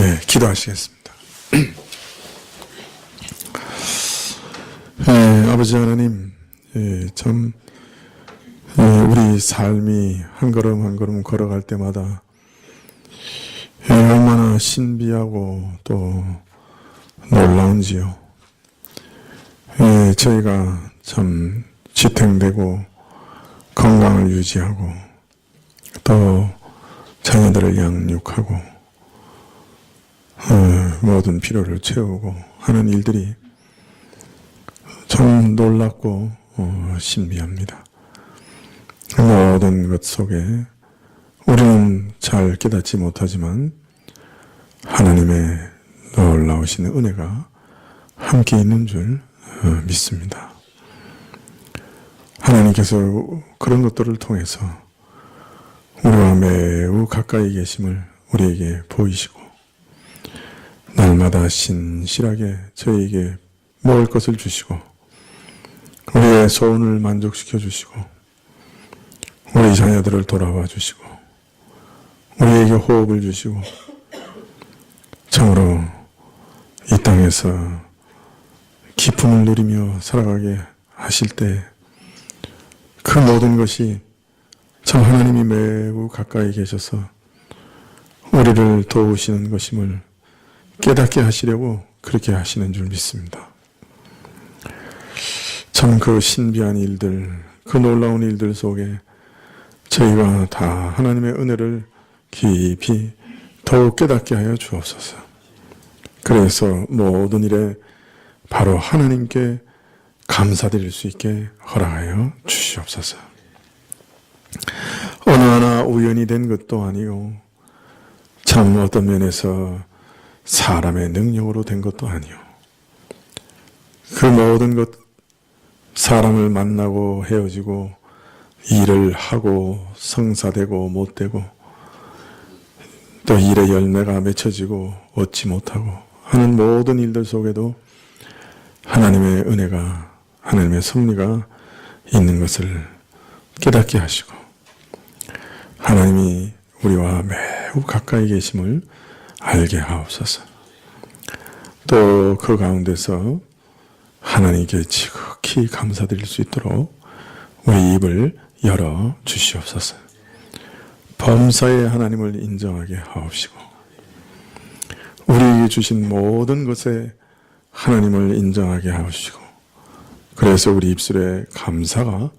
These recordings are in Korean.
네, 기도하시겠습니다. 네, 아버지 하나님, 참 우리 삶이 한 걸음 한 걸음 걸어갈 때마다 얼마나 신비하고 또 놀라운지요. 저희가 참 지탱되고 건강을 유지하고 또 자녀들을 양육하고 모든 필요를 채우고 하는 일들이 참 놀랍고 신비합니다. 모든 것 속에 우리는 잘 깨닫지 못하지만 하나님의 놀라우신 은혜가 함께 있는 줄 믿습니다. 하나님께서 그런 것들을 통해서 우리와 매우 가까이 계심을 우리에게 보이시고 날마다 신실하게 저희에게 먹을 것을 주시고 우리의 소원을 만족시켜 주시고 우리 자녀들을 돌아와 주시고 우리에게 호흡을 주시고 참으로 이 땅에서 기쁨을 누리며 살아가게 하실 때 그 모든 것이 참 하나님이 매우 가까이 계셔서 우리를 도우시는 것임을 깨닫게 하시려고 그렇게 하시는 줄 믿습니다. 참 그 신비한 일들, 그 놀라운 일들 속에 저희가 다 하나님의 은혜를 깊이 더욱 깨닫게 하여 주옵소서. 그래서 모든 일에 바로 하나님께 감사드릴 수 있게 허락하여 주시옵소서. 어느 하나 우연이 된 것도 아니고 참 어떤 면에서 사람의 능력으로 된 것도 아니요. 그 모든 것 사람을 만나고 헤어지고 일을 하고 성사되고 못되고 또 일의 열매가 맺혀지고 얻지 못하고 하는 모든 일들 속에도 하나님의 은혜가 하나님의 섭리가 있는 것을 깨닫게 하시고 하나님이 우리와 매우 가까이 계심을 알게 하옵소서. 또 그 가운데서 하나님께 지극히 감사드릴 수 있도록 우리 입을 열어 주시옵소서. 범사에 하나님을 인정하게 하옵시고 우리에게 주신 모든 것에 하나님을 인정하게 하옵시고 그래서 우리 입술에 감사가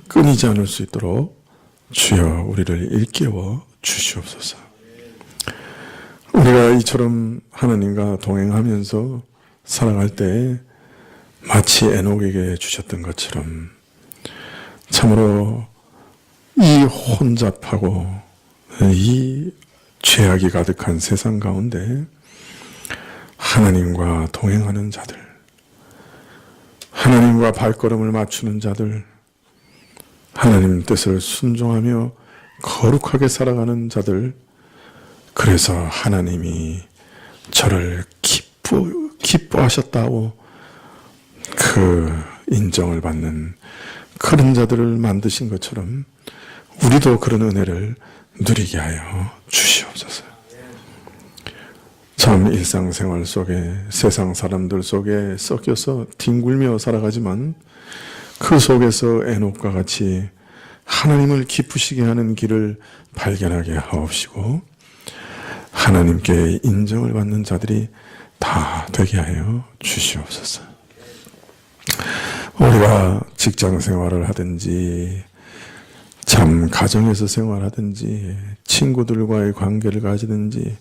끊이지 않을 수 있도록 주여 우리를 일깨워 주시옵소서. 우리가 이처럼 하나님과 동행하면서 살아갈 때 마치 에녹에게 주셨던 것처럼 참으로 이 혼잡하고 이 죄악이 가득한 세상 가운데 하나님과 동행하는 자들, 하나님과 발걸음을 맞추는 자들, 하나님 뜻을 순종하며 거룩하게 살아가는 자들, 그래서 하나님이 저를 기뻐하셨다고 그 인정을 받는 그런 자들을 만드신 것처럼 우리도 그런 은혜를 누리게 하여 주시옵소서. 참 일상생활 속에 세상 사람들 속에 섞여서 뒹굴며 살아가지만 그 속에서 에녹과 같이 하나님을 기쁘시게 하는 길을 발견하게 하옵시고 하나님께 인정을 받는 자들이 다 되게 하여 주시옵소서. 우리가 직장 생활을 하든지 참 가정에서 생활하든지 친구들과의 관계를 가지든지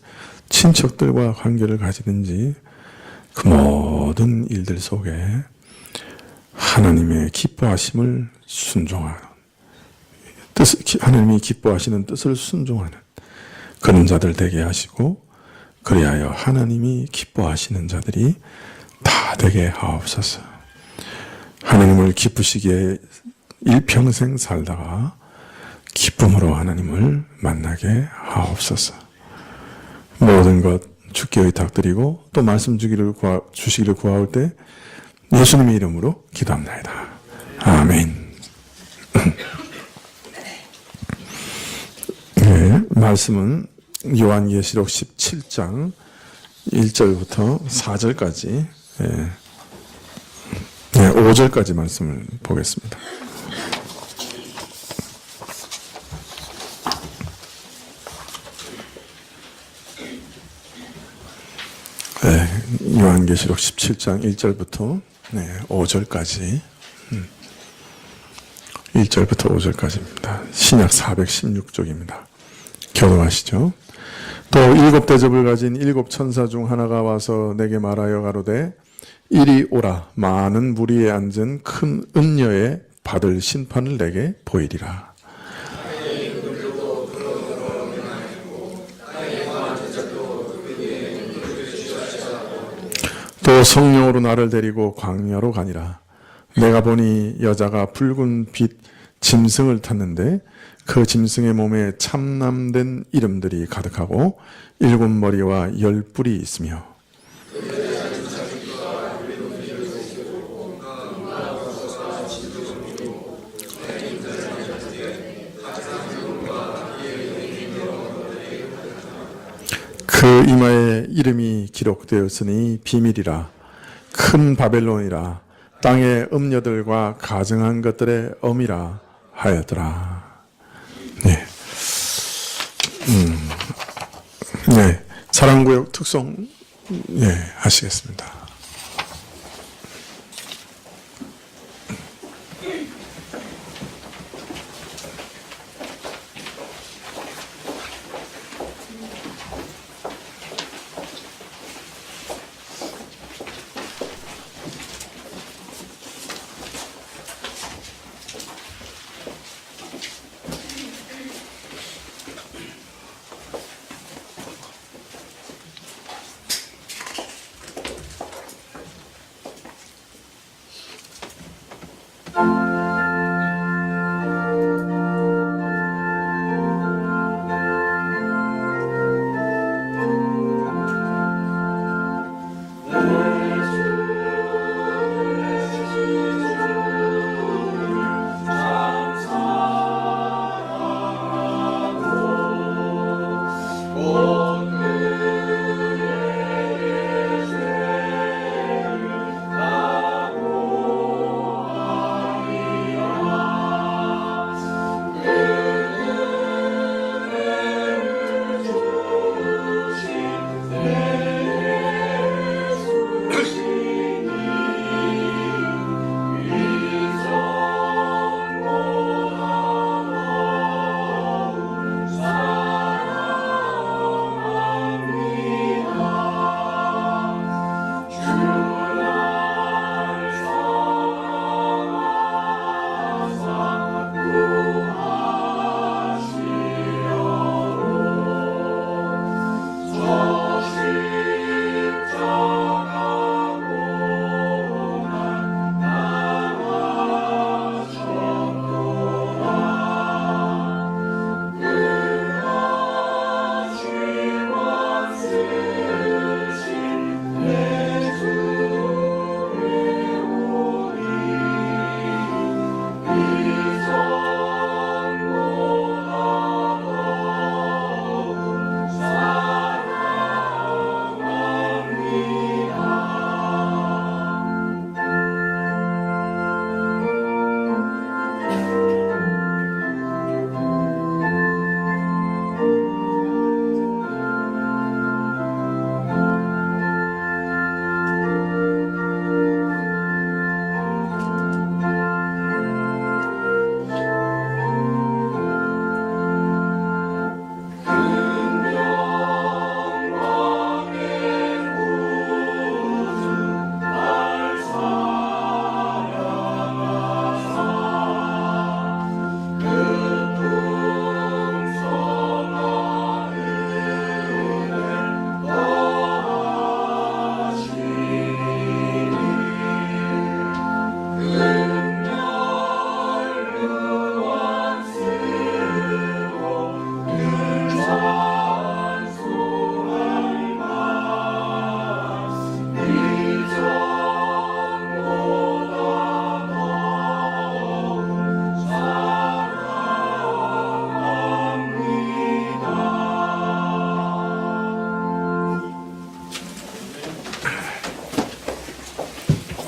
친척들과 관계를 가지든지 그 모든 일들 속에 하나님의 기뻐하심을 순종하는 하나님이 기뻐하시는 뜻을 순종하는 그런 자들 되게 하시고 그리하여 하나님이 기뻐하시는 자들이 다 되게 하옵소서. 하나님을 기쁘시기에 일평생 살다가 기쁨으로 하나님을 만나게 하옵소서. 모든 것 주께 의탁드리고 또 말씀 주시기를 구하올 때 예수님의 이름으로 기도합니다. 아멘. 네, 말씀은 요한계시록 17장 1절부터 4절까지, 예. 네, 5절까지 말씀을 보겠습니다. 네, 요한계시록 17장 1절부터 5절까지 1절부터 5절까지입니다. 신약 416쪽입니다. 교도하시죠. 또 7 대접을 가진 7 천사 중 하나가 와서 내게 말하여 가로되 이리 오라. 많은 무리에 앉은 큰 은녀의 받을 심판을 내게 보이리라. 또 성령으로 나를 데리고 광야로 가니라. 내가 보니 여자가 붉은 빛 짐승을 탔는데 그 짐승의 몸에 참남된 이름들이 가득하고 7 머리와 10 뿔이 있으며 그 이마에 이름이 기록되었으니 비밀이라. 큰 바벨론이라. 땅의 음녀들과 가증한 것들의 엄이라 하였더라. 네. 네. 사랑구역 특송, 하시겠습니다.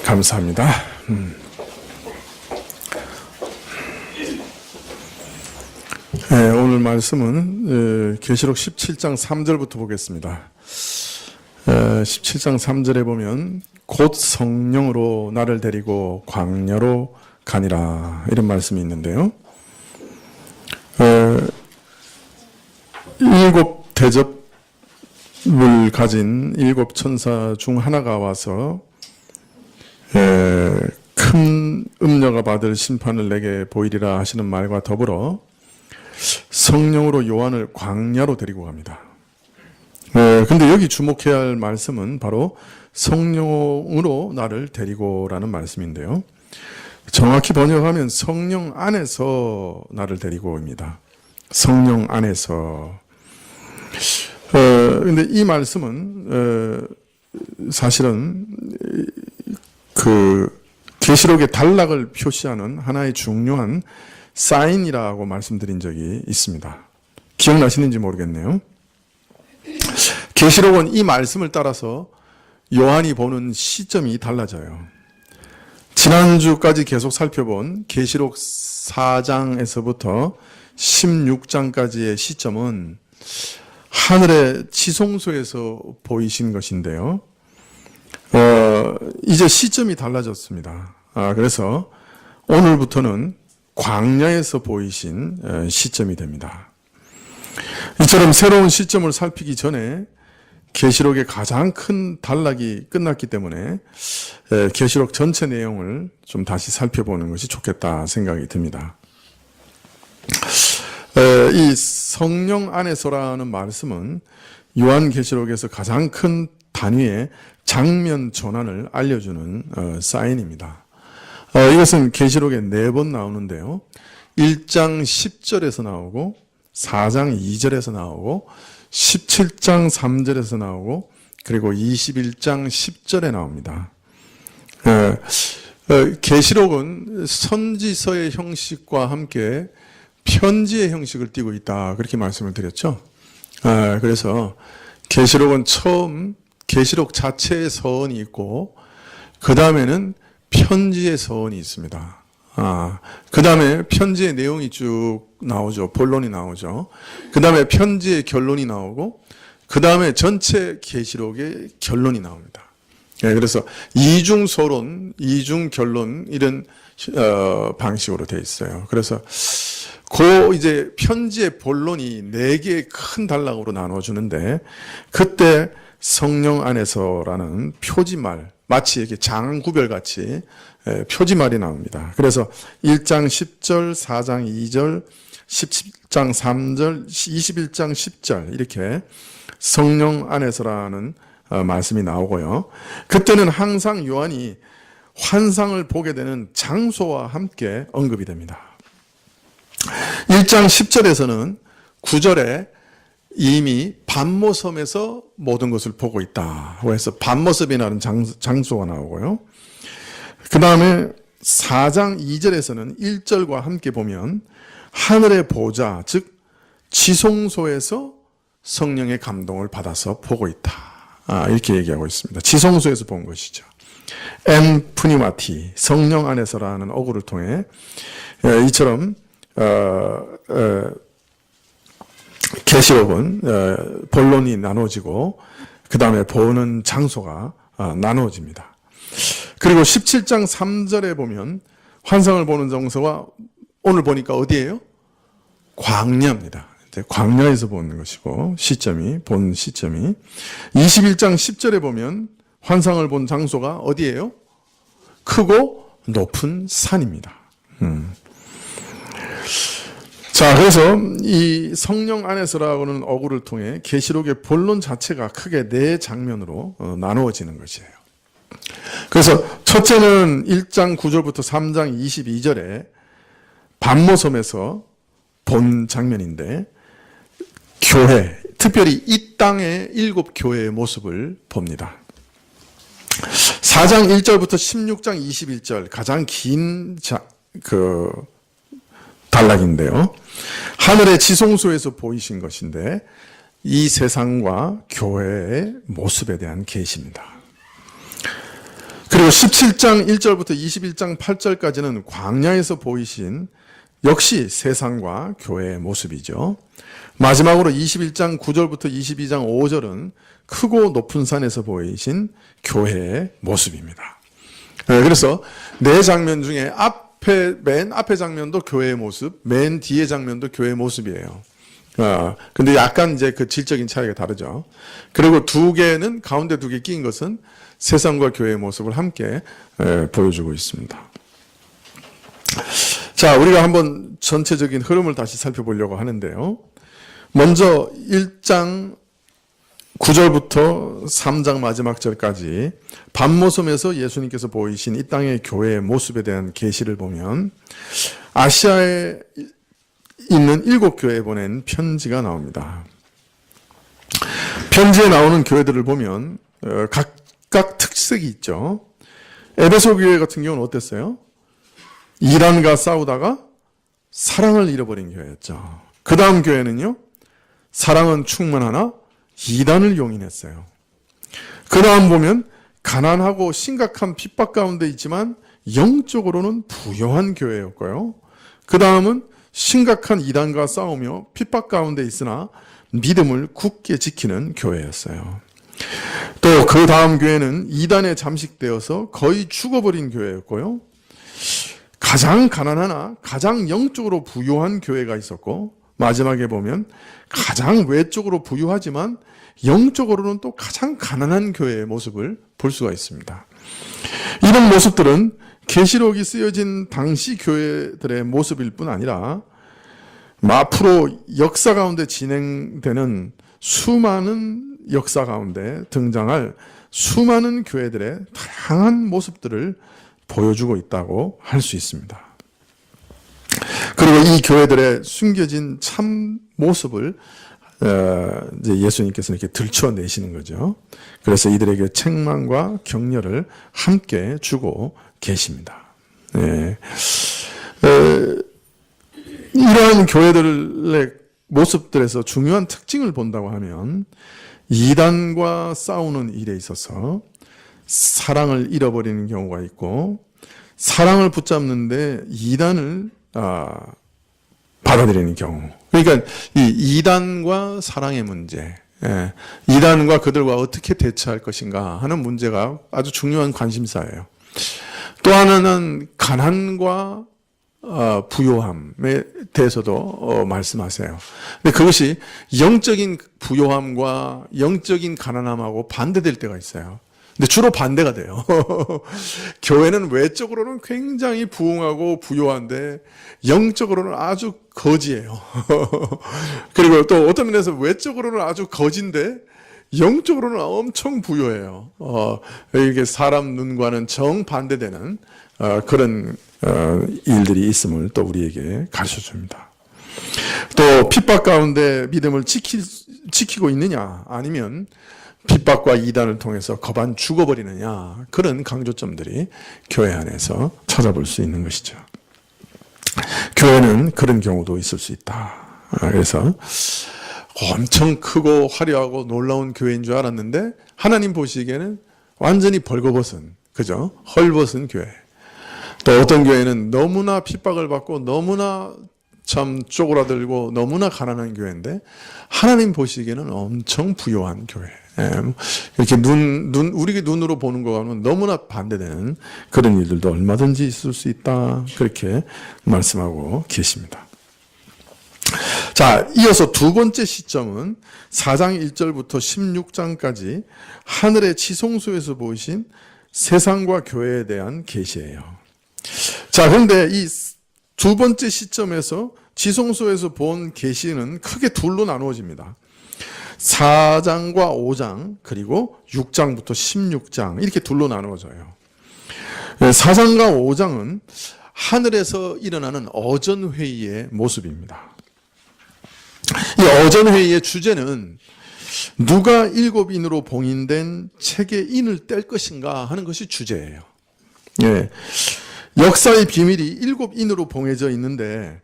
감사합니다. 네, 오늘 말씀은 계시록 17장 3절부터 보겠습니다. 17장 3절에 보면 곧 성령으로 나를 데리고 광야로 가니라 이런 말씀이 있는데요. 일곱 대접을 가진 일곱 천사 중 하나가 와서 큰 음녀가 받을 심판을 내게 보이리라 하시는 말과 더불어 성령으로 요한을 광야로 데리고 갑니다. 근데 여기 주목해야 할 말씀은 바로 성령으로 나를 데리고라는 말씀인데요. 정확히 번역하면 성령 안에서 나를 데리고입니다. 성령 안에서. 근데 이 말씀은 사실은 그 계시록의 단락을 표시하는 하나의 중요한 사인이라고 말씀드린 적이 있습니다. 기억나시는지 모르겠네요. 계시록은 이 말씀을 따라서 요한이 보는 시점이 달라져요. 지난주까지 계속 살펴본 계시록 4장에서부터 16장까지의 시점은 하늘의 지성소에서 보이신 것인데요. 이제 시점이 달라졌습니다. 그래서 오늘부터는 광야에서 보이신 시점이 됩니다. 이처럼 새로운 시점을 살피기 전에 계시록의 가장 큰 단락이 끝났기 때문에 계시록 전체 내용을 좀 다시 살펴보는 것이 좋겠다 생각이 듭니다. 이 성령 안에서라는 말씀은 요한계시록에서 가장 큰 단위의 장면 전환을 알려주는 사인입니다. 이것은 계시록에 4번 나오는데요. 1장 10절에서 나오고 4장 2절에서 나오고 17장 3절에서 나오고 그리고 21장 10절에 나옵니다. 계시록은 선지서의 형식과 함께 편지의 형식을 띠고 있다 그렇게 말씀을 드렸죠. 그래서 계시록은 처음 계시록 자체의 서원이 있고 그 다음에는 편지의 서원이 있습니다. 그 다음에 편지의 내용이 쭉 나오죠. 본론이 나오죠. 그 다음에 편지의 결론이 나오고 그 다음에 전체 계시록의 결론이 나옵니다. 그래서 이중 서론, 이중 결론 이런 방식으로 되어 있어요. 그래서 그 이제 편지의 본론이 4개의 큰 단락으로 나눠주는데 그때 성령 안에서라는 표지말 마치 이렇게 장구별같이 표지말이 나옵니다. 그래서 1장 10절, 4장 2절, 17장 3절, 21장 10절 이렇게 성령 안에서라는 말씀이 나오고요. 그때는 항상 요한이 환상을 보게 되는 장소와 함께 언급이 됩니다. 1장 10절에서는 9절에 이미 반모섬에서 모든 것을 보고 있다. 그래서 반모섬이라는 장소가 나오고요. 그 다음에 4장 2절에서는 1절과 함께 보면 하늘의 보좌, 즉 지성소에서 성령의 감동을 받아서 보고 있다. 이렇게 얘기하고 있습니다. 지성소에서 본 것이죠. 엔 푸니마티, 성령 안에서라는 어구를 통해 이처럼 계시록은 본론이 나눠지고 그 다음에 보는 장소가 나눠집니다. 그리고 17장 3절에 보면 환상을 보는 장소가 오늘 보니까 어디예요? 광야입니다. 광야에서 보는 것이고 본 시점이 21장 10절에 보면 환상을 본 장소가 어디예요? 크고 높은 산입니다. 자, 그래서 이 성령 안에서라고는 어구를 통해 계시록의 본론 자체가 크게 4장면으로 나누어지는 것이에요. 그래서 첫째는 1장 9절부터 3장 22절에 반모섬에서 본 장면인데 교회, 특별히 이 땅의 7 교회의 모습을 봅니다. 4장 1절부터 16장 21절 가장 긴 단락인데요. 하늘의 지성소에서 보이신 것인데 이 세상과 교회의 모습에 대한 계시입니다. 그리고 17장 1절부터 21장 8절까지는 광야에서 보이신 역시 세상과 교회의 모습이죠. 마지막으로 21장 9절부터 22장 5절은 크고 높은 산에서 보이신 교회의 모습입니다. 그래서 네 장면 중에 맨 앞에 장면도 교회의 모습, 맨 뒤에 장면도 교회의 모습이에요. 근데 약간 이제 그 질적인 차이가 다르죠. 그리고 두 개는, 가운데 두 개 끼인 것은 세상과 교회의 모습을 함께 보여주고 있습니다. 자, 우리가 한번 전체적인 흐름을 다시 살펴보려고 하는데요. 먼저 1장 9절부터 3장 마지막 절까지 밤모섬에서 예수님께서 보이신 이 땅의 교회의 모습에 대한 계시를 보면 아시아에 있는 7교회에 보낸 편지가 나옵니다. 편지에 나오는 교회들을 보면 각각 특색이 있죠. 에베소 교회 같은 경우는 어땠어요? 이란과 싸우다가 사랑을 잃어버린 교회였죠. 그 다음 교회는요, 사랑은 충만하나 이단을 용인했어요. 그 다음 보면 가난하고 심각한 핍박 가운데 있지만 영적으로는 부요한 교회였고요. 그 다음은 심각한 이단과 싸우며 핍박 가운데 있으나 믿음을 굳게 지키는 교회였어요. 또 그 다음 교회는 이단에 잠식되어서 거의 죽어버린 교회였고요. 가장 가난하나 가장 영적으로 부유한 교회가 있었고, 마지막에 보면 가장 외적으로 부유하지만 영적으로는 또 가장 가난한 교회의 모습을 볼 수가 있습니다. 이런 모습들은 계시록이 쓰여진 당시 교회들의 모습일 뿐 아니라 앞으로 역사 가운데 진행되는 수많은 역사 가운데 등장할 수많은 교회들의 다양한 모습들을 보여주고 있다고 할 수 있습니다. 그리고 이 교회들의 숨겨진 참 모습을 이제 예수님께서는 이렇게 들춰내시는 거죠. 그래서 이들에게 책망과 격려를 함께 주고 계십니다. 이러한 교회들의 모습들에서 중요한 특징을 본다고 하면 이단과 싸우는 일에 있어서 사랑을 잃어버리는 경우가 있고, 사랑을 붙잡는데 이단을 받아들이는 경우. 그러니까 이 이단과 사랑의 문제, 이단과 그들과 어떻게 대처할 것인가 하는 문제가 아주 중요한 관심사예요. 또 하나는 가난과 부요함에 대해서도 말씀하세요. 근데 그것이 영적인 부요함과 영적인 가난함하고 반대될 때가 있어요. 근데 주로 반대가 돼요. 교회는 외적으로는 굉장히 부흥하고 부요한데 영적으로는 아주 거지예요. 그리고 또 어떤 면에서 외적으로는 아주 거진데 영적으로는 엄청 부요해요. 이게 사람 눈과는 정반대되는 그런 일들이 있음을 또 우리에게 가르쳐 줍니다. 또 핍박 가운데 믿음을 지키고 있느냐, 아니면 핍박과 이단을 통해서 거반 죽어버리느냐, 그런 강조점들이 교회 안에서 찾아볼 수 있는 것이죠. 교회는 그런 경우도 있을 수 있다. 그래서 엄청 크고 화려하고 놀라운 교회인 줄 알았는데 하나님 보시기에는 완전히 벌거벗은, 그죠? 헐벗은 교회. 또 어떤 교회는 너무나 핍박을 받고 너무나 참 쪼그라들고 너무나 가난한 교회인데 하나님 보시기에는 엄청 부요한 교회. 이렇게 우리 눈으로 보는 거와는 너무나 반대되는 그런 일들도 얼마든지 있을 수 있다. 그렇게 말씀하고 계십니다. 자, 이어서 두 번째 시점은 4장 1절부터 16장까지 하늘의 지성소에서 보이신 세상과 교회에 대한 계시예요. 자, 그런데 이 두 번째 시점에서 지성소에서 본 계시는 크게 둘로 나누어집니다. 4장과 5장 그리고 6장부터 16장 이렇게 둘로 나누어져요. 4장과 5장은 하늘에서 일어나는 어전회의의 모습입니다. 이 어전회의의 주제는 누가 7인으로 봉인된 책의 인을 뗄 것인가 하는 것이 주제예요. 역사의 비밀이 7인으로 봉해져 있는데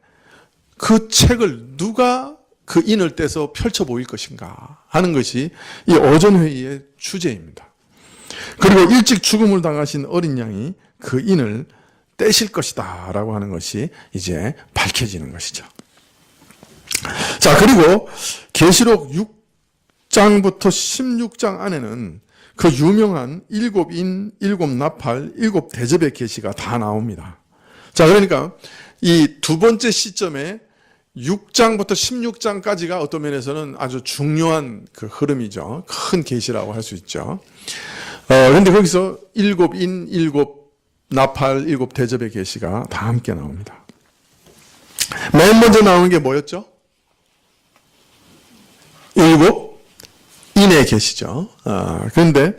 그 책을 누가 그 인을 떼서 펼쳐 보일 것인가 하는 것이 이 어전회의의 주제입니다. 그리고 일찍 죽음을 당하신 어린 양이 그 인을 떼실 것이다 라고 하는 것이 이제 밝혀지는 것이죠. 자, 그리고 계시록 6장부터 16장 안에는 그 유명한 7인, 7나팔, 7대접의 계시가 다 나옵니다. 자, 그러니까 이 두 번째 시점에 6장부터 16장까지가 어떤 면에서는 아주 중요한 그 흐름이죠. 큰 계시라고 할 수 있죠. 그런데 거기서 7인, 7나팔, 7대접의 계시가 다 함께 나옵니다. 맨 먼저 나오는 게 뭐였죠? 7인의 계시죠. 그런데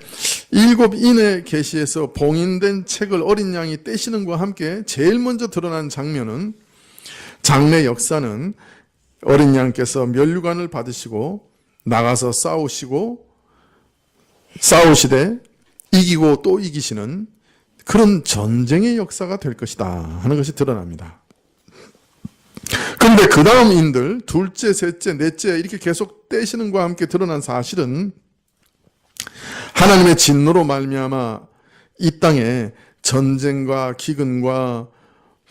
7인의 계시에서 봉인된 책을 어린 양이 떼시는 것과 함께 제일 먼저 드러난 장면은 장래 역사는 어린 양께서 면류관을 받으시고 나가서 싸우시되 이기고 또 이기시는 그런 전쟁의 역사가 될 것이다 하는 것이 드러납니다. 그런데 그 다음 인들 둘째, 셋째, 넷째 이렇게 계속 떼시는 것과 함께 드러난 사실은 하나님의 진노로 말미암아 이 땅에 전쟁과 기근과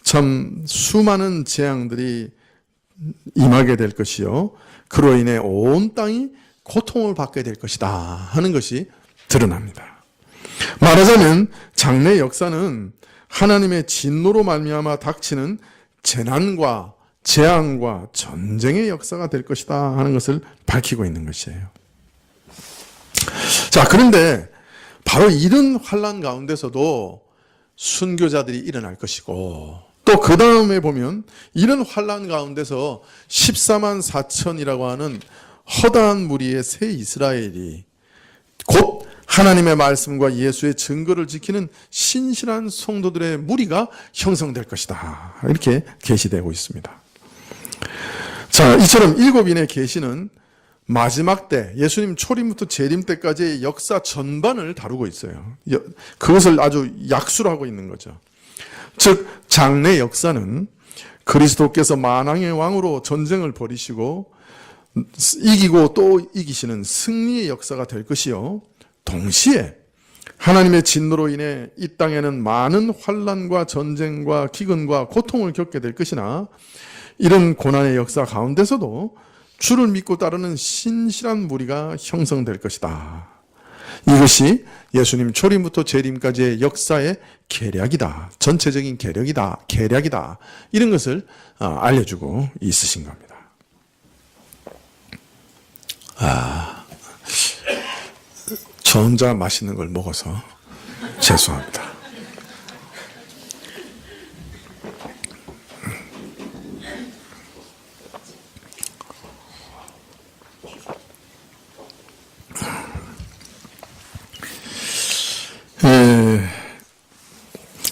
참 수많은 재앙들이 임하게 될 것이요 그로 인해 온 땅이 고통을 받게 될 것이다 하는 것이 드러납니다. 말하자면 장래 역사는 하나님의 진노로 말미암아 닥치는 재난과 재앙과 전쟁의 역사가 될 것이다 하는 것을 밝히고 있는 것이에요. 자, 그런데 바로 이런 환난 가운데서도 순교자들이 일어날 것이고 또 그 다음에 보면 이런 환난 가운데서 14만 4천이라고 하는 허다한 무리의 새 이스라엘이 곧 하나님의 말씀과 예수의 증거를 지키는 신실한 성도들의 무리가 형성될 것이다. 이렇게 계시되고 있습니다. 자, 이처럼 7인의 계시는 마지막 때 예수님 초림부터 재림 때까지의 역사 전반을 다루고 있어요. 그것을 아주 약수로 하고 있는 거죠. 즉 장래 역사는 그리스도께서 만왕의 왕으로 전쟁을 벌이시고 이기고 또 이기시는 승리의 역사가 될 것이요 동시에 하나님의 진노로 인해 이 땅에는 많은 환난과 전쟁과 기근과 고통을 겪게 될 것이나 이런 고난의 역사 가운데서도 주를 믿고 따르는 신실한 무리가 형성될 것이다. 이것이 예수님 초림부터 재림까지의 역사의 계략이다. 전체적인 계략이다. 이런 것을 알려주고 있으신 겁니다. 저 혼자 맛있는 걸 먹어서 죄송합니다.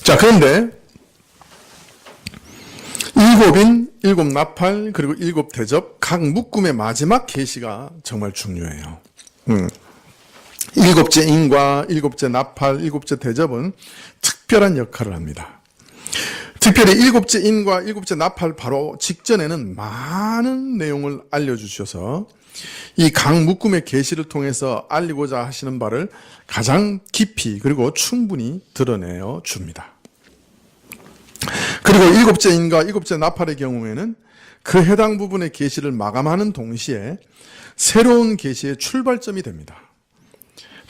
자, 그런데 7인, 7나팔, 그리고 7대접 각 묶음의 마지막 계시가 정말 중요해요. 7째 인과 7째 나팔, 7째 대접은 특별한 역할을 합니다. 특별히 7째 인과 7째 나팔 바로 직전에는 많은 내용을 알려주셔서 이 각 묶음의 계시를 통해서 알리고자 하시는 바를 가장 깊이 그리고 충분히 드러내어 줍니다. 그리고 7째 인과 7째 나팔의 경우에는 그 해당 부분의 계시를 마감하는 동시에 새로운 계시의 출발점이 됩니다.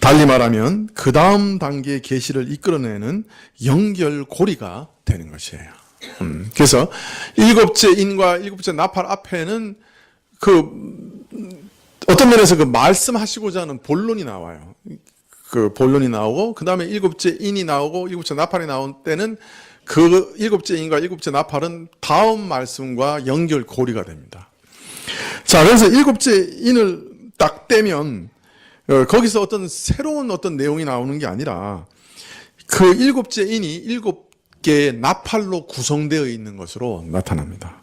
달리 말하면 그 다음 단계의 계시를 이끌어내는 연결고리가 되는 것이에요. 그래서 7째 인과 7째 나팔 앞에는 어떤 면에서 말씀하시고자 하는 본론이 나와요. 그 본론이 나오고 그 다음에 7째 인이 나오고 7째 나팔이 나올 때는 그 7째 인과 7째 나팔은 다음 말씀과 연결고리가 됩니다. 자, 그래서 7째 인을 딱 떼면 거기서 어떤 새로운 어떤 내용이 나오는 게 아니라 그 7째 인이 7개의 나팔로 구성되어 있는 것으로 나타납니다.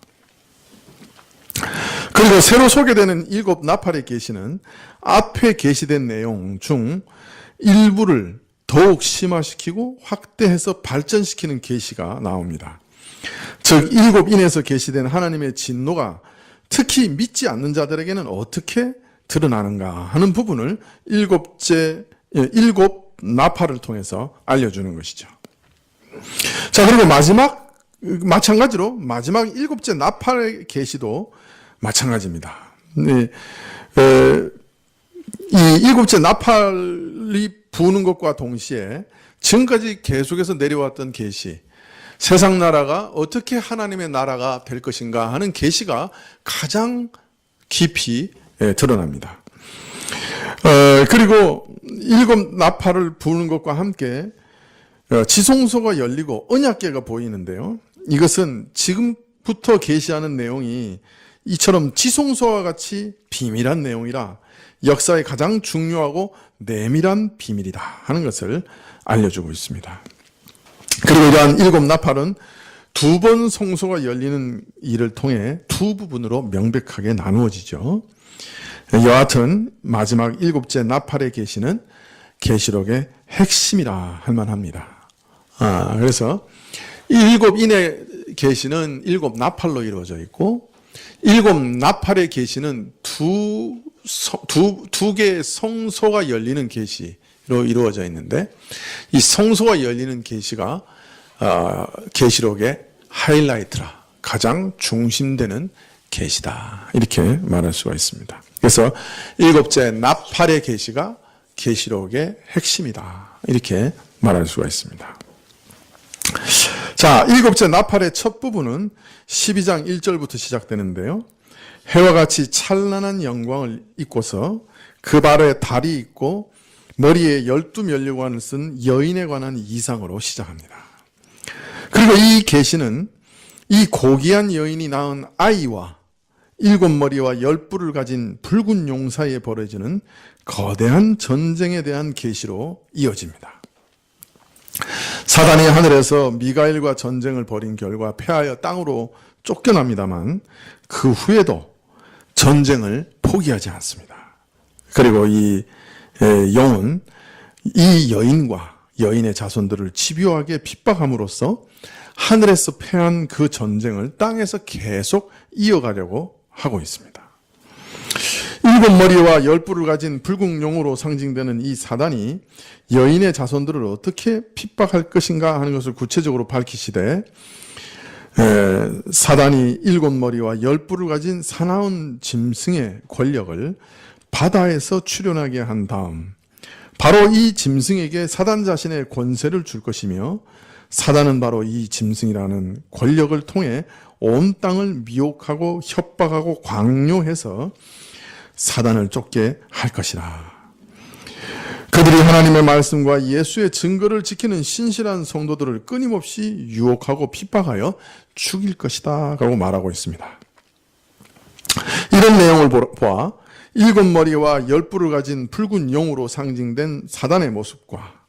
그리고 새로 소개되는 7 나팔의 계시는 앞에 계시된 내용 중 일부를 더욱 심화시키고 확대해서 발전시키는 계시가 나옵니다. 즉 7인에서 계시된 하나님의 진노가 특히 믿지 않는 자들에게는 어떻게 드러나는가 하는 부분을 7 나팔을 통해서 알려주는 것이죠. 자, 그리고 마찬가지로 마지막 일곱째 나팔의 계시도 마찬가지입니다. 이 일곱째 나팔이 부는 것과 동시에 지금까지 계속해서 내려왔던 계시, 세상 나라가 어떻게 하나님의 나라가 될 것인가 하는 계시가 가장 깊이 드러납니다. 그리고 일곱 나팔을 부는 것과 함께 지성소가 열리고 언약궤가 보이는데요. 이것은 지금부터 계시하는 내용이 이처럼 지성소와 같이 비밀한 내용이라 역사의 가장 중요하고 내밀한 비밀이다 하는 것을 알려주고 있습니다. 그리고 이러한 일곱 나팔은 두 번 성소가 열리는 일을 통해 두 부분으로 명백하게 나누어지죠. 여하튼 마지막 일곱째 나팔의 계시는 계시록의 핵심이라 할 만합니다. 그래서 이 일곱 인의 계시는 일곱 나팔로 이루어져 있고, 일곱 나팔의 계시는 두 개의 성소가 열리는 계시로 이루어져 있는데, 이 성소가 열리는 계시가 계시록의 하이라이트라, 가장 중심되는 계시다, 이렇게 말할 수가 있습니다. 그래서 일곱째 나팔의 계시가 계시록의 핵심이다, 이렇게 말할 수가 있습니다. 자, 일곱째 나팔의 첫 부분은 12장 1절부터 시작되는데요. 해와 같이 찬란한 영광을 입고서 그 발에 달이 있고 머리에 12면류관을 쓴 여인에 관한 이상으로 시작합니다. 그리고 이 계시는 이 고귀한 여인이 낳은 아이와 일곱 머리와 10뿔을 가진 붉은 용 사이에 벌어지는 거대한 전쟁에 대한 계시로 이어집니다. 사단이 하늘에서 미가엘과 전쟁을 벌인 결과 패하여 땅으로 쫓겨납니다만 그 후에도 전쟁을 포기하지 않습니다. 그리고 이 용은 이 여인과 여인의 자손들을 집요하게 핍박함으로써 하늘에서 패한 그 전쟁을 땅에서 계속 이어가려고 하고 있습니다. 일곱 머리와 10뿔을 가진 붉은 용으로 상징되는 이 사단이 여인의 자손들을 어떻게 핍박할 것인가 하는 것을 구체적으로 밝히시되, 사단이 일곱 머리와 10뿔을 가진 사나운 짐승의 권력을 바다에서 출현하게 한 다음 바로 이 짐승에게 사단 자신의 권세를 줄 것이며, 사단은 바로 이 짐승이라는 권력을 통해 온 땅을 미혹하고 협박하고 강요해서 사단을 쫓게 할 것이라. 그들이 하나님의 말씀과 예수의 증거를 지키는 신실한 성도들을 끊임없이 유혹하고 핍박하여 죽일 것이다 라고 말하고 있습니다. 이런 내용을 보아 일곱 머리와 10뿔을 가진 붉은 용으로 상징된 사단의 모습과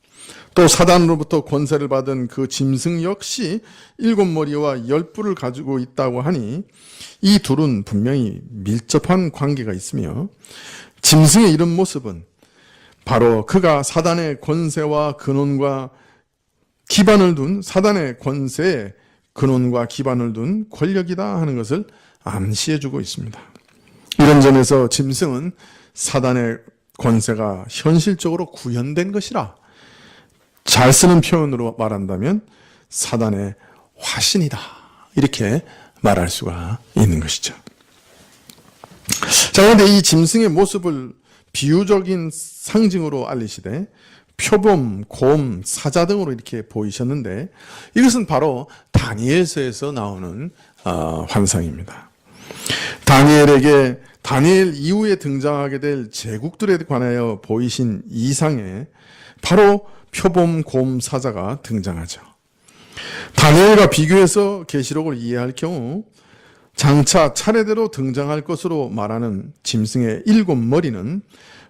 또 사단으로부터 권세를 받은 그 짐승 역시 일곱 머리와 10뿔을 가지고 있다고 하니 이 둘은 분명히 밀접한 관계가 있으며, 짐승의 이런 모습은 바로 그가 사단의 권세와 근원과 기반을 둔, 사단의 권세에 근원과 기반을 둔 권력이다 하는 것을 암시해주고 있습니다. 이런 점에서 짐승은 사단의 권세가 현실적으로 구현된 것이라, 잘 쓰는 표현으로 말한다면 사단의 화신이다, 이렇게 말할 수가 있는 것이죠. 자, 그런데 이 짐승의 모습을 비유적인 상징으로 알리시되 표범, 곰, 사자 등으로 이렇게 보이셨는데, 이것은 바로 다니엘서에서 나오는 환상입니다. 다니엘 이후에 등장하게 될 제국들에 관하여 보이신 이상에 바로 표범, 곰, 사자가 등장하죠. 다니엘과 비교해서 계시록을 이해할 경우 장차 차례대로 등장할 것으로 말하는 짐승의 일곱 머리는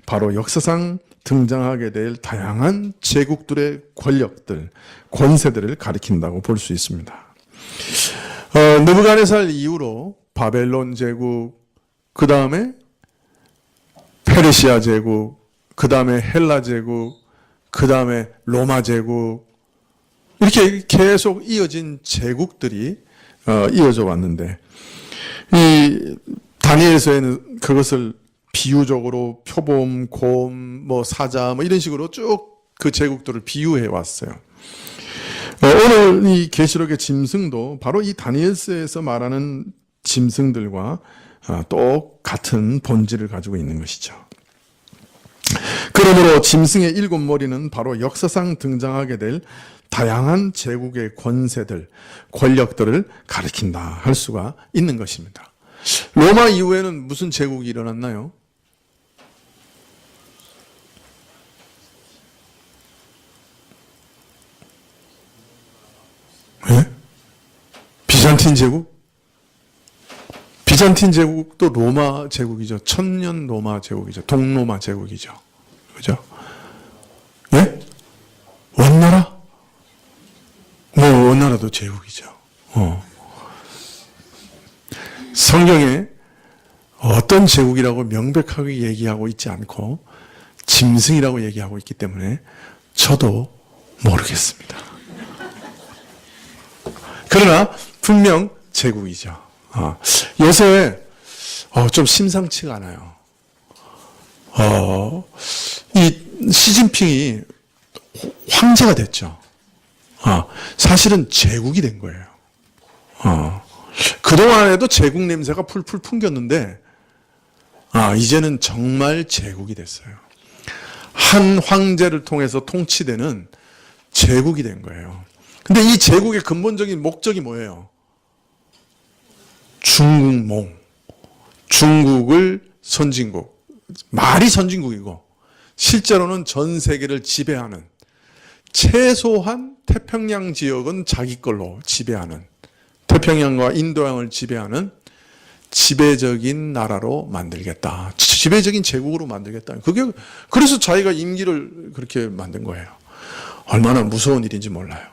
바로 역사상 등장하게 될 다양한 제국들의 권력들, 권세들을 가리킨다고 볼 수 있습니다. 느부갓네살 이후로 바벨론 제국, 그 다음에 페르시아 제국, 그 다음에 헬라 제국, 그 다음에 로마 제국, 이렇게 계속 이어진 제국들이 이어져 왔는데, 이 다니엘서에는 그것을 비유적으로 표범, 곰, 사자 이런 식으로 쭉 그 제국들을 비유해 왔어요. 오늘 이 계시록의 짐승도 바로 이 다니엘서에서 말하는 짐승들과 똑같은 본질을 가지고 있는 것이죠. 그러므로 짐승의 7머리는 바로 역사상 등장하게 될 다양한 제국의 권세들, 권력들을 가리킨다 할 수가 있는 것입니다. 로마 이후에는 무슨 제국이 일어났나요? 네? 비잔틴 제국? 비잔틴 제국도 로마 제국이죠. 천년 로마 제국이죠. 동로마 제국이죠. 그죠? 예? 원나라? 원나라도 제국이죠. 성경에 어떤 제국이라고 명백하게 얘기하고 있지 않고 짐승이라고 얘기하고 있기 때문에 저도 모르겠습니다. 그러나 분명 제국이죠. 요새 좀 심상치가 않아요. 이 시진핑이 황제가 됐죠. 사실은 제국이 된 거예요. 그동안에도 제국 냄새가 풀풀 풍겼는데, 이제는 정말 제국이 됐어요. 한 황제를 통해서 통치되는 제국이 된 거예요. 근데 이 제국의 근본적인 목적이 뭐예요? 중국몽. 중국을 선진국. 말이 선진국이고, 실제로는 전 세계를 지배하는, 최소한 태평양 지역은 자기 걸로 지배하는, 태평양과 인도양을 지배하는 지배적인 나라로 만들겠다. 지배적인 제국으로 만들겠다. 그래서 자기가 임기를 그렇게 만든 거예요. 얼마나 무서운 일인지 몰라요.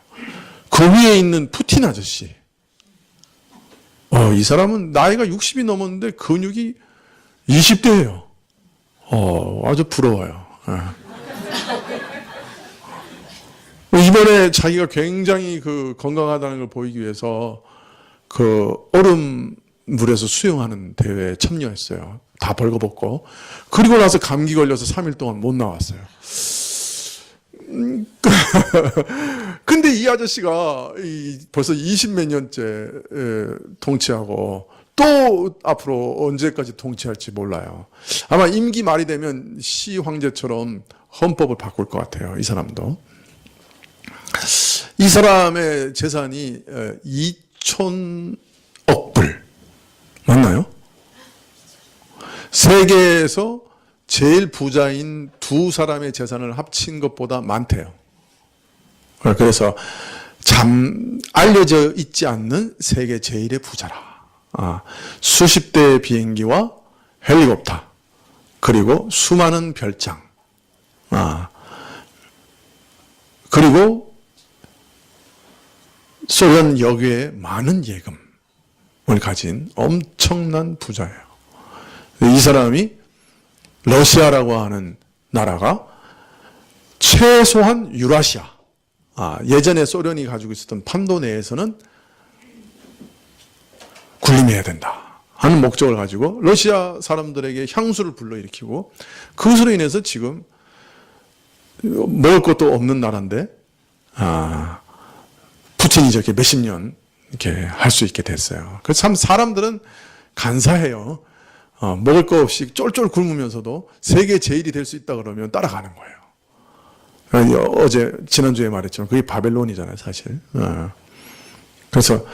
그 위에 있는 푸틴 아저씨. 이 사람은 나이가 60이 넘었는데 근육이 20대예요. 아주 부러워요. 이번에 자기가 굉장히 건강하다는 걸 보이기 위해서 얼음 물에서 수영하는 대회에 참여했어요. 다 벌거벗고. 그리고 나서 감기 걸려서 3일 동안 못 나왔어요. 근데 이 아저씨가 벌써 20몇 년째 통치하고 또 앞으로 언제까지 통치할지 몰라요. 아마 임기 말이 되면 시 황제처럼 헌법을 바꿀 것 같아요. 이 사람도. 이 사람의 재산이 2,000억 불. 맞나요? 세계에서 제일 부자인 두 사람의 재산을 합친 것보다 많대요. 그래서 참 알려져 있지 않는 세계 제일의 부자라. 수십 대의 비행기와 헬리콥터, 그리고 수많은 별장, 그리고 소련 역외에 많은 예금을 가진 엄청난 부자예요. 이 사람이 러시아라고 하는 나라가 최소한 유라시아, 예전에 소련이 가지고 있었던 판도 내에서는 군림해야 된다 하는 목적을 가지고 러시아 사람들에게 향수를 불러일으키고, 그것으로 인해서 지금 먹을 것도 없는 나라인데 푸틴이 저렇게 몇십 년 이렇게 할 수 있게 됐어요. 그래서 참 사람들은 간사해요. 먹을 거 없이 쫄쫄 굶으면서도 세계 제일이 될 수 있다 그러면 따라가는 거예요. 지난주에 말했지만 그게 바벨론이잖아요, 사실. 그래서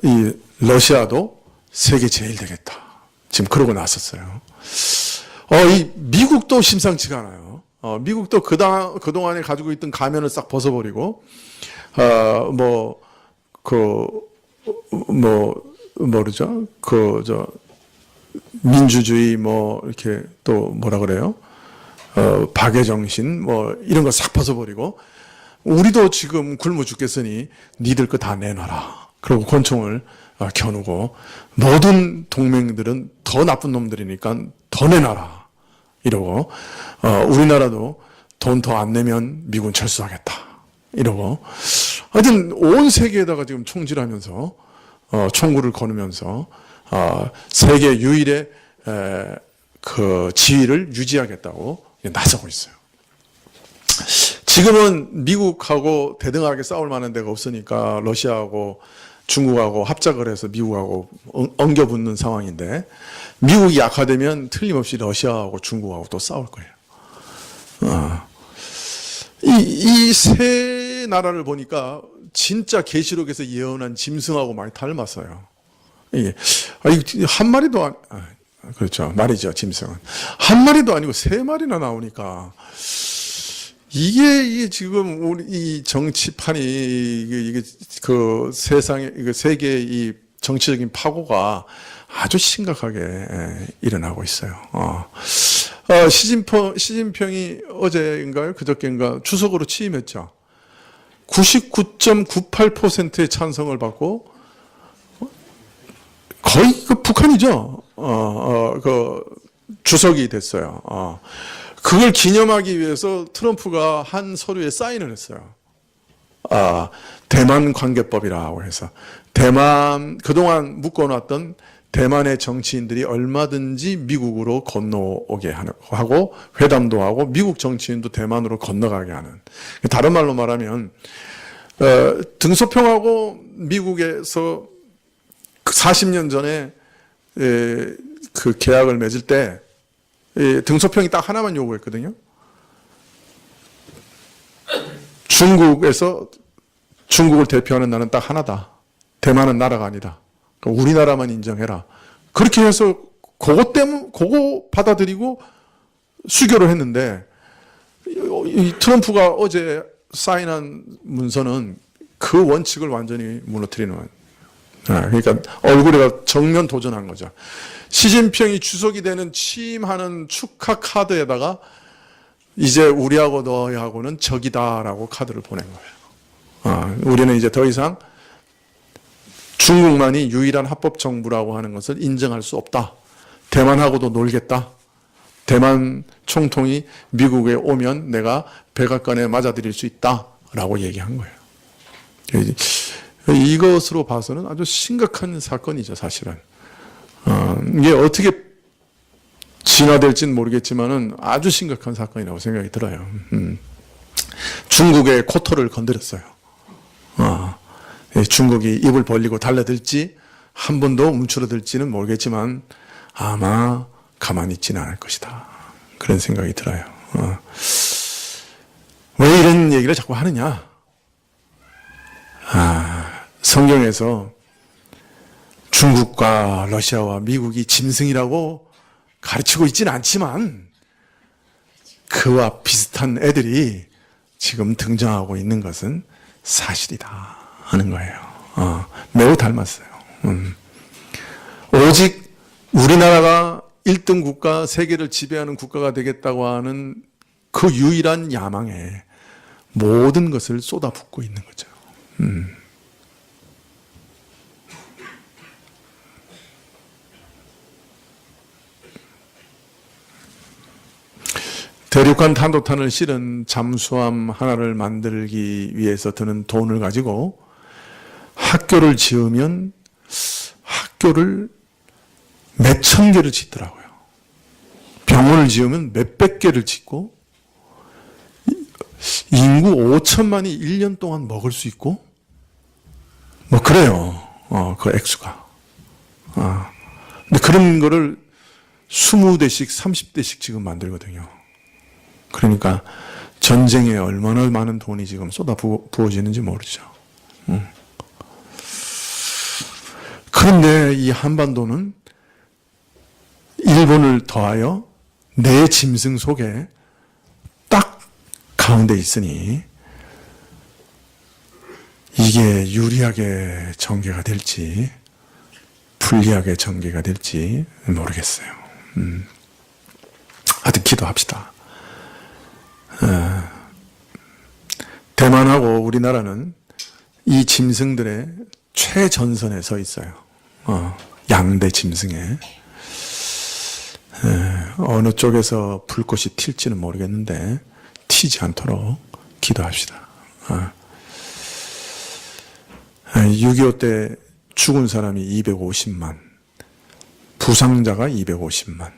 이 러시아도 세계 제일 되겠다. 지금 그러고 나섰어요. 이 미국도 심상치가 않아요. 미국도 그동안에 가지고 있던 가면을 싹 벗어버리고, 뭐르죠? 민주주의, 이렇게 또 뭐라 그래요? 박애정신, 이런 거 싹 벗어버리고, 우리도 지금 굶어 죽겠으니 니들 거 다 내놔라. 그리고 권총을 겨누고, 모든 동맹들은 더 나쁜 놈들이니까 더 내놔라. 이러고, 우리나라도 돈 더 안 내면 미군 철수하겠다. 이러고, 하여튼 온 세계에다가 지금 총질하면서, 총구를 거누면서, 세계 유일의 지위를 유지하겠다고 나서고 있어요. 지금은 미국하고 대등하게 싸울 만한 데가 없으니까 러시아하고 중국하고 합작을 해서 미국하고 엉겨붙는 상황인데, 미국이 약화되면 틀림없이 러시아하고 중국하고 또 싸울 거예요. 이 세 나라를 보니까 진짜 계시록에서 예언한 짐승하고 많이 닮았어요. 이게 한 마리도 그렇죠, 말이죠. 짐승은 한 마리도 아니고 세 마리나 나오니까 이게 지금 우리 이 정치판이 이게 그 세상에 그 세계의 이 정치적인 파고가 아주 심각하게 일어나고 있어요. 시진핑이 어제인가요? 그저께인가 주석으로 취임했죠. 99.98%의 찬성을 받고 거의 그 북한이죠. 그 주석이 됐어요. 그걸 기념하기 위해서 트럼프가 한 서류에 사인을 했어요. 대만 관계법이라고 해서 대만 그동안 묶어놨던 대만의 정치인들이 얼마든지 미국으로 건너오게 하고 회담도 하고 미국 정치인도 대만으로 건너가게 하는, 다른 말로 말하면 등소평하고 미국에서 40년 전에 그 계약을 맺을 때 등소평이 딱 하나만 요구했거든요. 중국에서 중국을 대표하는 나는 딱 하나다. 대만은 나라가 아니다. 우리나라만 인정해라. 그렇게 해서 그거 받아들이고 수교를 했는데, 이 트럼프가 어제 사인한 문서는 그 원칙을 완전히 무너뜨리는 거예요. 그러니까 얼굴에다 정면 도전한 거죠. 시진핑이 주석이 되는 취임하는 축하 카드에다가 이제 우리하고 너희하고는 적이다라고 카드를 보낸 거예요. 우리는 이제 더 이상 중국만이 유일한 합법 정부라고 하는 것을 인정할 수 없다. 대만하고도 놀겠다. 대만 총통이 미국에 오면 내가 백악관에 맞아들일 수 있다라고 얘기한 거예요. 이것으로 봐서는 아주 심각한 사건이죠, 사실은. 이게 어떻게 진화될지는 모르겠지만은 아주 심각한 사건이라고 생각이 들어요. 중국의 코털을 건드렸어요. 중국이 입을 벌리고 달라들지 한 번 더 움츠러들지는 모르겠지만 아마 가만히 있지는 않을 것이다. 그런 생각이 들어요. 왜 이런 얘기를 자꾸 하느냐? 성경에서 중국과 러시아와 미국이 짐승이라고 가르치고 있지는 않지만 그와 비슷한 애들이 지금 등장하고 있는 것은 사실이다 하는 거예요. 매우 닮았어요. 오직 우리나라가 1등 국가, 세계를 지배하는 국가가 되겠다고 하는 그 유일한 야망에 모든 것을 쏟아붓고 있는 거죠. 대륙간 탄도탄을 실은 잠수함 하나를 만들기 위해서 드는 돈을 가지고 학교를 지으면 학교를 몇천 개를 짓더라고요. 병원을 지으면 몇백 개를 짓고 인구 5천만이 1년 동안 먹을 수 있고 뭐 그래요. 그 액수가. 근데 그런 거를 20대씩 30대씩 지금 만들거든요. 그러니까 전쟁에 얼마나 많은 돈이 지금 쏟아 부어지는지 모르죠. 그런데 이 한반도는 일본을 더하여 네 짐승 속에 딱 가운데 있으니 이게 유리하게 전개가 될지 불리하게 전개가 될지 모르겠어요. 하여튼 기도합시다. 대만하고 우리나라는 이 짐승들의 최전선에 서 있어요. 양대 짐승에. 어느 쪽에서 불꽃이 튈지는 모르겠는데 튀지 않도록 기도합시다. 6.25 때 죽은 사람이 250만, 부상자가 250만,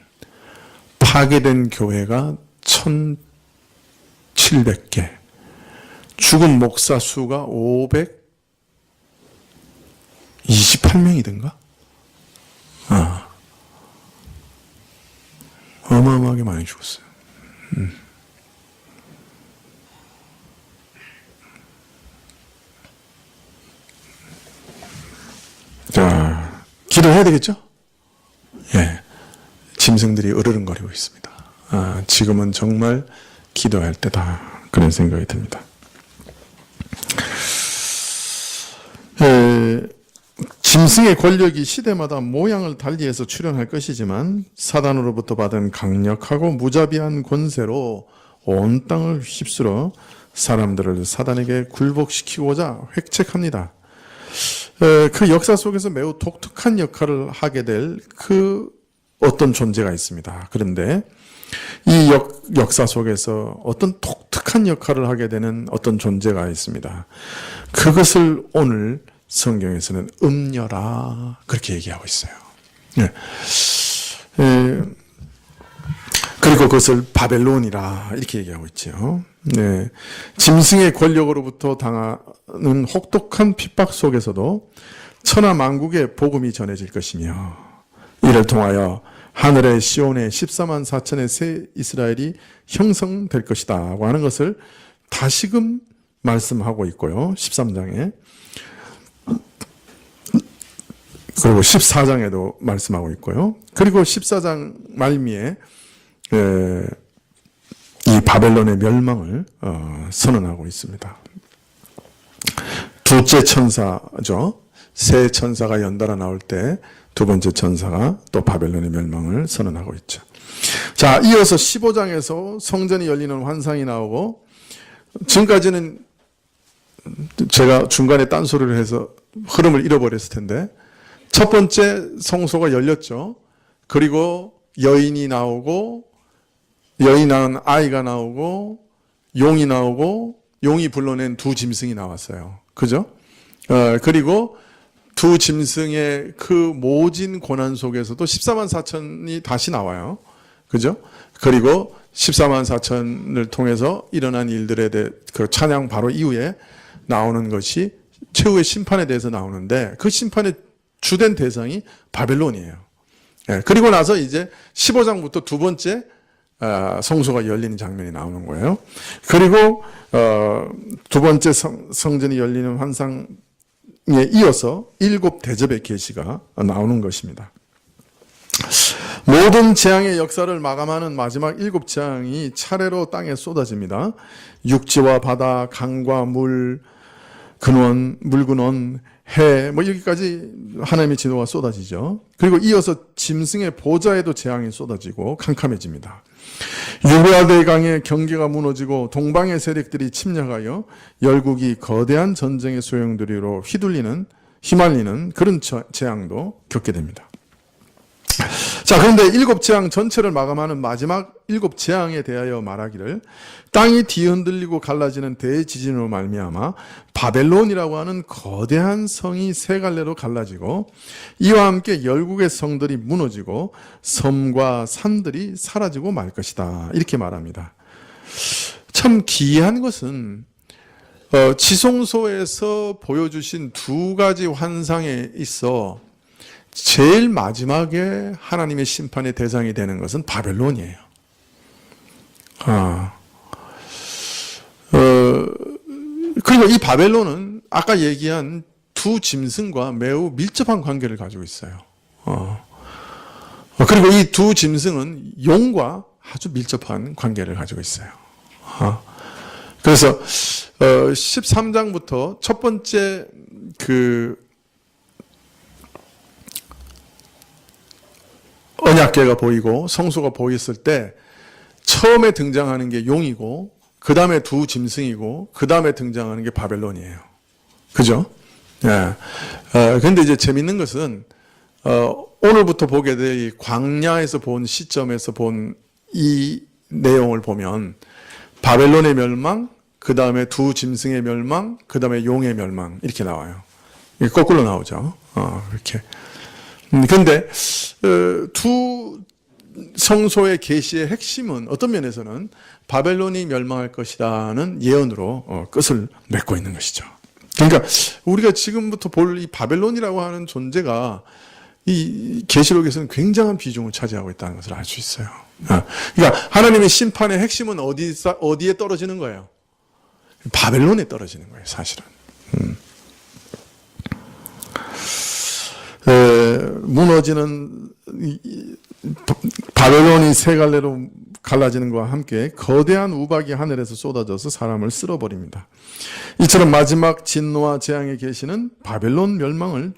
파괴된 교회가 1,700개, 죽은 목사 수가 528명이던가? 어마어마하게 많이 죽었어요. 자, 기도해야 되겠죠? 예. 짐승들이 으르렁거리고 있습니다. 지금은 정말 기도할 때다. 그런 생각이 듭니다. 짐승의 권력이 시대마다 모양을 달리해서 출현할 것이지만 사단으로부터 받은 강력하고 무자비한 권세로 온 땅을 휩쓸어 사람들을 사단에게 굴복시키고자 획책합니다. 그 역사 속에서 매우 독특한 역할을 하게 될 그 어떤 존재가 있습니다. 그런데 이 역사 속에서 어떤 독특한 역할을 하게 되는 어떤 존재가 있습니다. 그것을 오늘 성경에서는 음녀라 그렇게 얘기하고 있어요. 그리고 그것을 바벨론이라 이렇게 얘기하고 있죠. 짐승의 권력으로부터 당하는 혹독한 핍박 속에서도 천하 만국에 복음이 전해질 것이며 이를 통하여 하늘의 시온의 14만 4천의 새 이스라엘이 형성될 것이다 하는 것을 다시금 말씀하고 있고요. 13장에 그리고 14장에도 말씀하고 있고요. 그리고 14장 말미에 이 바벨론의 멸망을 선언하고 있습니다. 둘째 천사죠. 세 천사가 연달아 나올 때 두 번째 천사가 또 바벨론의 멸망을 선언하고 있죠. 자, 이어서 15장에서 성전이 열리는 환상이 나오고 지금까지는 제가 중간에 딴소리를 해서 흐름을 잃어버렸을 텐데 첫 번째 성소가 열렸죠. 그리고 여인이 나오고 여인이 낳은 아이가 나오고 용이 나오고 용이 불러낸 두 짐승이 나왔어요. 그죠? 그리고 두 짐승의 그 모진 고난 속에서도 14만 4천이 다시 나와요. 그죠? 그리고 14만 4천을 통해서 일어난 일들에 대해 그 찬양 바로 이후에 나오는 것이 최후의 심판에 대해서 나오는데 그 심판의 주된 대상이 바벨론이에요. 그리고 나서 이제 15장부터 두 번째 성소가 열리는 장면이 나오는 거예요. 그리고 두 번째 성전이 열리는 환상에 이어서 7 대접의 계시가 나오는 것입니다. 모든 재앙의 역사를 마감하는 마지막 7 재앙이 차례로 땅에 쏟아집니다. 육지와 바다, 강과 물, 근원, 물근원, 해, 여기까지 하나님의 진노가 쏟아지죠. 그리고 이어서 짐승의 보좌에도 재앙이 쏟아지고 캄캄해집니다. 유브라데 경계가 무너지고 동방의 세력들이 침략하여 열국이 거대한 전쟁의 소용돌이로 휘말리는 그런 재앙도 겪게 됩니다. 자, 그런데 7 재앙 전체를 마감하는 마지막 7 재앙에 대하여 말하기를 땅이 뒤흔들리고 갈라지는 대지진으로 말미암아 바벨론이라고 하는 거대한 성이 세 갈래로 갈라지고 이와 함께 열국의 성들이 무너지고 섬과 산들이 사라지고 말 것이다. 이렇게 말합니다. 참 기이한 것은 지성소에서 보여주신 두 가지 환상에 있어 제일 마지막에 하나님의 심판의 대상이 되는 것은 바벨론이에요. 그리고 이 바벨론은 아까 얘기한 두 짐승과 매우 밀접한 관계를 가지고 있어요. 그리고 이 두 짐승은 용과 아주 밀접한 관계를 가지고 있어요. 그래서 13장부터 첫 번째 언약궤가 보이고 성소가 보였을 때 처음에 등장하는 게 용이고 그 다음에 두 짐승이고 그 다음에 등장하는 게 바벨론이에요. 그죠? 그런데 이제 재밌는 것은 오늘부터 보게 될 이 광야에서 본 시점에서 본 이 내용을 보면 바벨론의 멸망, 그 다음에 두 짐승의 멸망, 그 다음에 용의 멸망 이렇게 나와요. 거꾸로 나오죠. 이렇게. 근데 두 성소의 계시의 핵심은 어떤 면에서는 바벨론이 멸망할 것이라는 예언으로 끝을 맺고 있는 것이죠. 그러니까 우리가 지금부터 볼 이 바벨론이라고 하는 존재가 이 계시록에서는 굉장한 비중을 차지하고 있다는 것을 알 수 있어요. 그러니까 하나님의 심판의 핵심은 어디에 떨어지는 거예요? 바벨론에 떨어지는 거예요, 사실은. 무너지는 바벨론이 세 갈래로 갈라지는 것과 함께 거대한 우박이 하늘에서 쏟아져서 사람을 쓸어버립니다. 이처럼 마지막 진노와 재앙의 계시는 바벨론 멸망을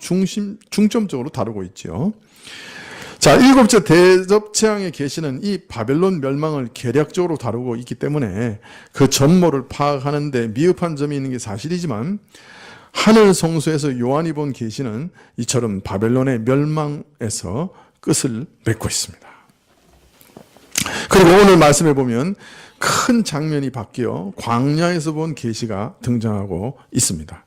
중점적으로 다루고 있지요. 자, 일곱째 대접 재앙의 계시는 이 바벨론 멸망을 계략적으로 다루고 있기 때문에 그 전모를 파악하는 데 미흡한 점이 있는 게 사실이지만 하늘 성소에서 요한이 본 계시는 이처럼 바벨론의 멸망에서 끝을 맺고 있습니다. 그리고 오늘 말씀해 보면 큰 장면이 바뀌어 광야에서 본 계시가 등장하고 있습니다.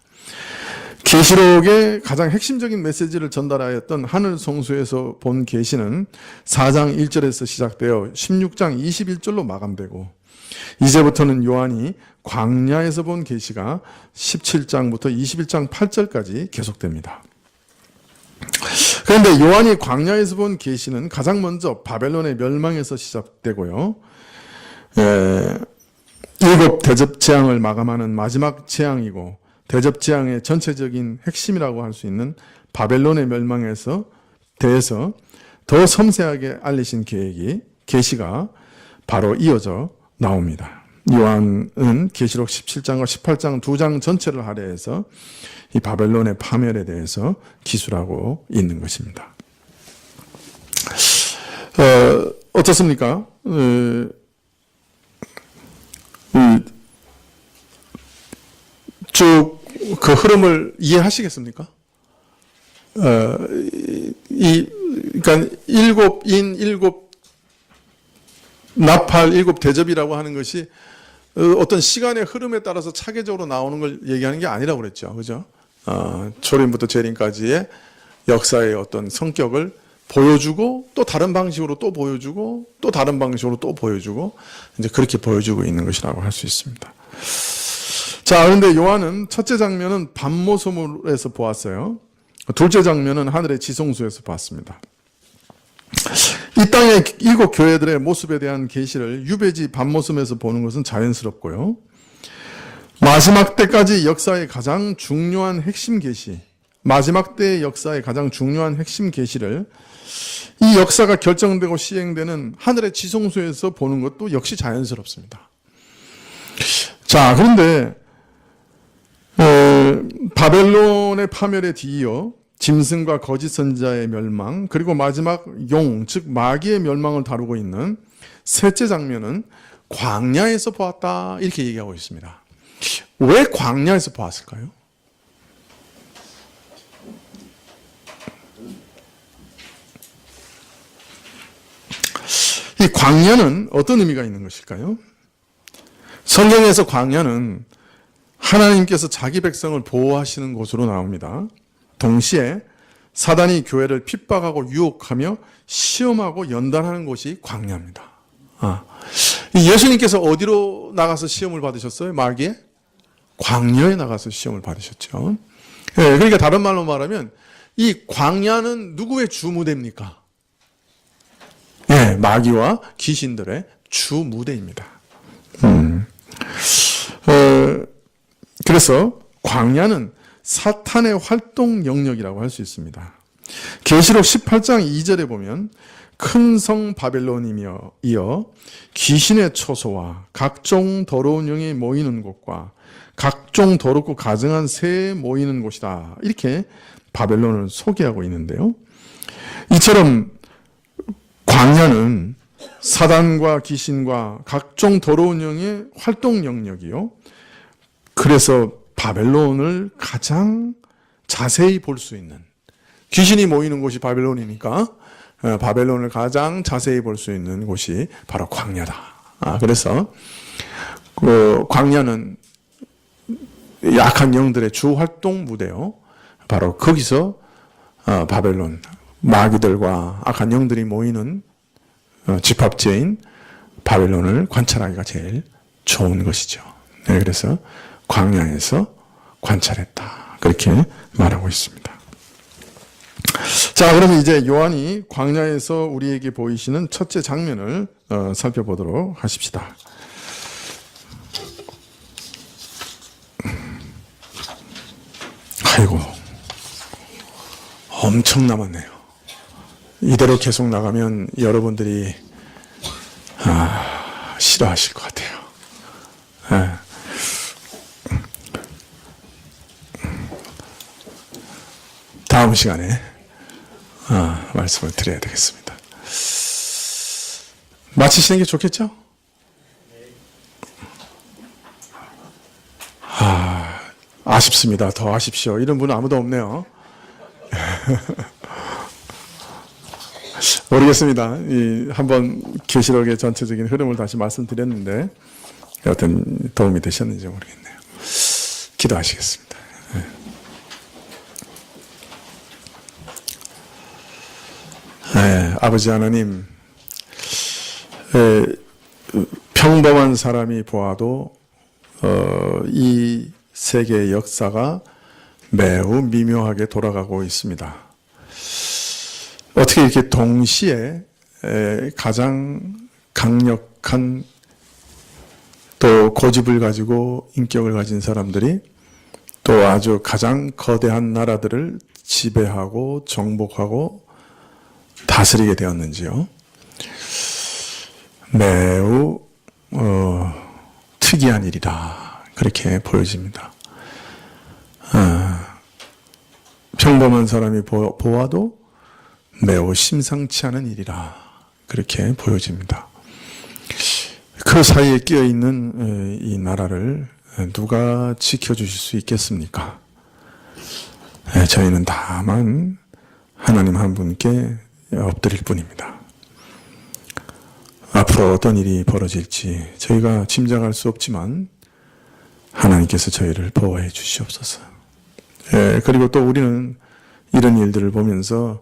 계시록의 가장 핵심적인 메시지를 전달하였던 하늘 성소에서 본 계시는 4장 1절에서 시작되어 16장 21절로 마감되고 이제부터는 요한이 광야에서 본 계시가 17장부터 21장 8절까지 계속됩니다. 그런데 요한이 광야에서 본 계시는 가장 먼저 바벨론의 멸망에서 시작되고요. 일곱 대접 재앙을 마감하는 마지막 재앙이고 대접 재앙의 전체적인 핵심이라고 할 수 있는 바벨론의 멸망에서 대해서 더 섬세하게 알리신 계시가 바로 이어져 나옵니다. 요한은 계시록 17장과 18장 두 장 전체를 할애해서 이 바벨론의 파멸에 대해서 기술하고 있는 것입니다. 어떻습니까? 쭉 그 흐름을 이해하시겠습니까? 그러니까 일곱 나팔, 일곱 대접이라고 하는 것이 어떤 시간의 흐름에 따라서 차계적으로 나오는 걸 얘기하는 게 아니라고 그랬죠. 그죠? 초림부터 재림까지의 역사의 어떤 성격을 보여주고 또 다른 방식으로 또 보여주고 또 다른 방식으로 또 보여주고 이제 그렇게 보여주고 있는 것이라고 할 수 있습니다. 자, 그런데 요한은 첫째 장면은 밤모섬에서 보았어요. 둘째 장면은 하늘의 지성소에서 봤습니다. 이 땅의 일곱 교회들의 모습에 대한 계시를 유배지 밤모섬에서 보는 것은 자연스럽고요. 마지막 때까지 역사의 가장 중요한 핵심 계시, 마지막 때의 역사의 가장 중요한 핵심 계시를 이 역사가 결정되고 시행되는 하늘의 지성소에서 보는 것도 역시 자연스럽습니다. 자, 그런데 바벨론의 파멸에 뒤이어 짐승과 거짓 선지자의 멸망, 그리고 마지막 용, 즉 마귀의 멸망을 다루고 있는 셋째 장면은 광야에서 보았다, 이렇게 얘기하고 있습니다. 왜 광야에서 보았을까요? 이 광야는 어떤 의미가 있는 것일까요? 성경에서 광야는 하나님께서 자기 백성을 보호하시는 곳으로 나옵니다. 동시에 사단이 교회를 핍박하고 유혹하며 시험하고 연단하는 곳이 광야입니다. 예수님께서 어디로 나가서 시험을 받으셨어요? 마귀의? 광야에 나가서 시험을 받으셨죠. 그러니까 다른 말로 말하면 이 광야는 누구의 주무대입니까? 마귀와 귀신들의 주무대입니다. 그래서 광야는 사탄의 활동 영역이라고 할 수 있습니다. 계시록 18장 2절에 보면 큰 성 바벨론이며 이어 귀신의 처소와 각종 더러운 영이 모이는 곳과 각종 더럽고 가증한 새 모이는 곳이다, 이렇게 바벨론을 소개하고 있는데요. 이처럼 광야는 사단과 귀신과 각종 더러운 영의 활동 영역이요, 그래서 바벨론을 가장 자세히 볼 수 있는, 귀신이 모이는 곳이 바벨론이니까 바벨론을 가장 자세히 볼 수 있는 곳이 바로 광야다. 그래서 그 광야는 약한 영들의 주 활동 무대요. 바로 거기서 바벨론, 마귀들과 악한 영들이 모이는 집합지인 바벨론을 관찰하기가 제일 좋은 것이죠. 네, 그래서 광야에서 관찰했다. 그렇게 말하고 있습니다. 자, 그러면 이제 요한이 광야에서 우리에게 보이시는 첫째 장면을 살펴보도록 하십시다. 아이고, 엄청 남았네요. 이대로 계속 나가면 여러분들이 싫어하실 것 같아요. 다음 시간에 말씀을 드려야 되겠습니다. 마치시는 게 좋겠죠? 아쉽습니다. 더 하십시오. 이런 분은 아무도 없네요. 모르겠습니다. 한번 계시록의 전체적인 흐름을 다시 말씀드렸는데 어떤 도움이 되셨는지 모르겠네요. 기도하시겠습니다. 아버지 하나님, 평범한 사람이 보아도 이 세계의 역사가 매우 미묘하게 돌아가고 있습니다. 어떻게 이렇게 동시에 가장 강력한 또 고집을 가지고 인격을 가진 사람들이 또 아주 가장 거대한 나라들을 지배하고 정복하고 다스리게 되었는지요. 매우 특이한 일이다. 그렇게 보여집니다. 평범한 사람이 보아도 매우 심상치 않은 일이라 그렇게 보여집니다. 그 사이에 끼어있는 이 나라를 누가 지켜주실 수 있겠습니까? 저희는 다만 하나님 한 분께 엎드릴 뿐입니다. 앞으로 어떤 일이 벌어질지 저희가 짐작할 수 없지만 하나님께서 저희를 보호해 주시옵소서. 그리고 또 우리는 이런 일들을 보면서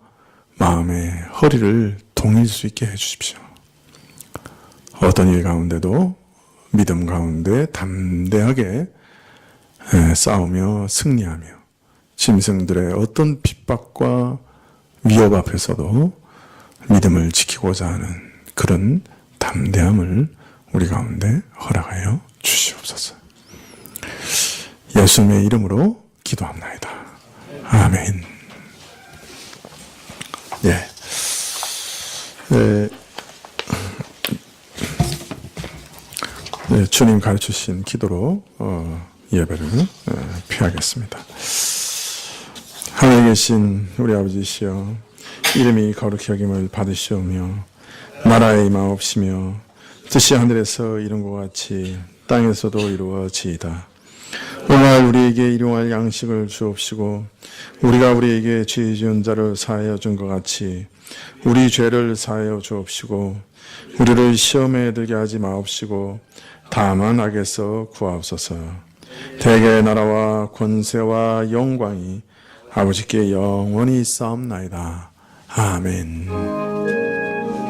마음의 허리를 동일 수 있게 해 주십시오. 어떤 일 가운데도 믿음 가운데 담대하게 싸우며 승리하며 짐승들의 어떤 핍박과 위협 앞에서도 믿음을 지키고자 하는 그런 담대함을 우리 가운데 허락하여 주시옵소서. 예수님의 이름으로 기도합나이다. 아멘. 주님 가르치신 기도로 예배를 피하겠습니다. 하늘에 계신 우리 아버지시여, 이름이 거룩히 여김을 받으시오며 나라의 임하옵시며 뜻이 하늘에서 이룬 것 같이 땅에서도 이루어지이다. 오늘 우리에게 일용할 양식을 주옵시고 우리가 우리에게 죄 지은 자를 사하여 준 것 같이 우리 죄를 사하여 주옵시고 우리를 시험에 들게 하지 마옵시고 다만 악에서 구하옵소서. 대개의 나라와 권세와 영광이 아버지께 영원히 있사옵나이다. 아멘.